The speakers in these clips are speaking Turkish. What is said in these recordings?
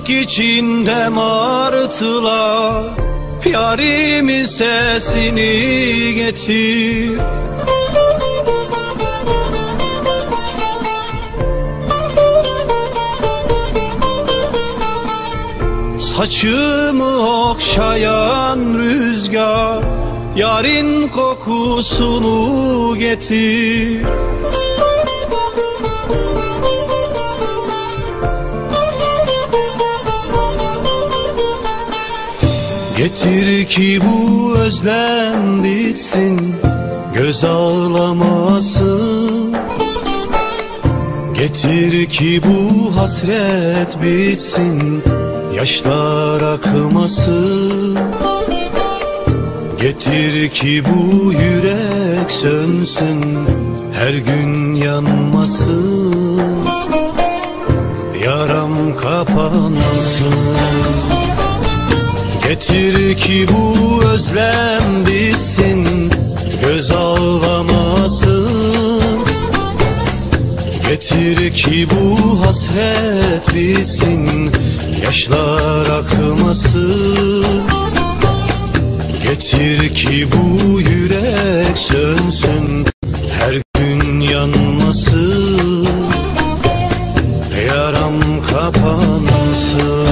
Karanlık içinde martılar, yarimin sesini getir. Saçımı okşayan rüzgar, yarın kokusunu getir. Getir ki bu özlem bitsin, göz ağlamasın. Getir ki bu hasret bitsin, yaşlar akmasın. Getir ki bu yürek sönsün, her gün yanmasın. Yaram kapansın. Getir ki bu özlem bitsin, göz ağlamasın. Getir ki bu hasret bitsin, yaşlar akmasın. Getir ki bu yürek sönsün, her gün yanmasın. Yaram kapansın.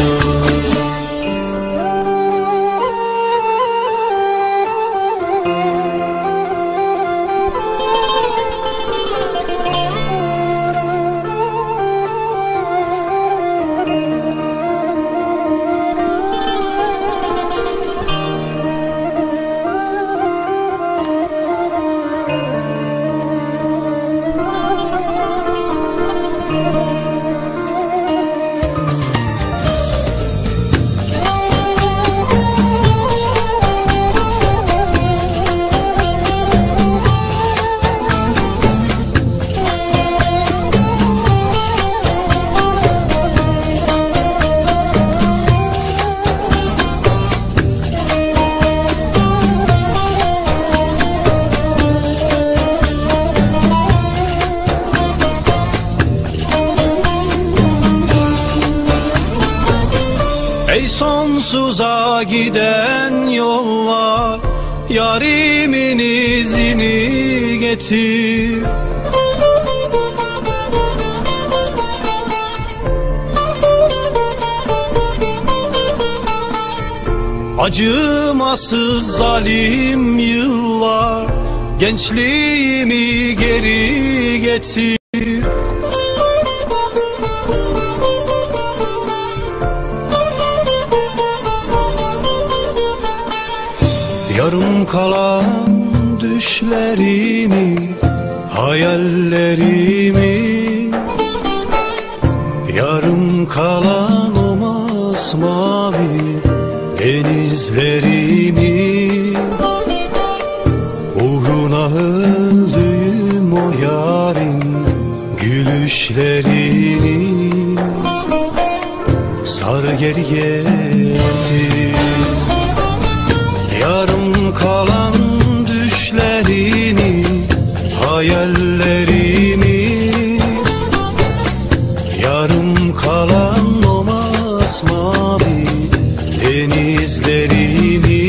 Ey sonsuza giden yollar, yarimin izini getir. Acımasız zalim yıllar, gençliğimi geri getir. Yarım kalan düşlerimi, hayallerimi, yarım kalan o masmavi denizlerimi, uğruna öldüğüm o yarın gülüşlerini sar geri getir. Yarım kalan düşlerini, hayallerimi, yarım kalan o masmavi denizlerimi,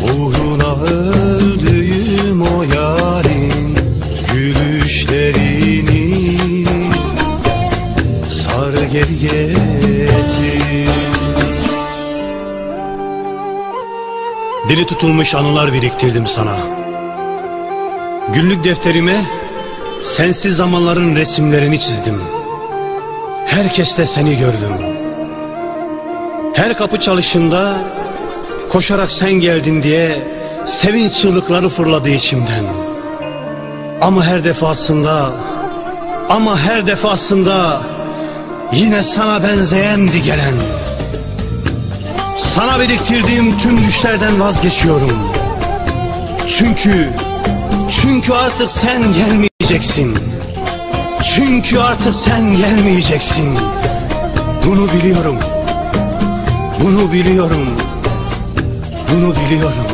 uğruna öldüğüm o yarın gülüşlerini sar geri getir. Dili tutulmuş anılar biriktirdim sana. Günlük defterime sensiz zamanların resimlerini çizdim. Herkeste seni gördüm. Her kapı çalışında koşarak sen geldin diye sevinç çığlıkları fırladı içimden. Ama her defasında yine sana benzeyendi gelen. Sana biriktirdiğim tüm düşlerden vazgeçiyorum. Çünkü artık sen gelmeyeceksin. Çünkü artık sen gelmeyeceksin. Bunu biliyorum. Bunu biliyorum. Bunu biliyorum.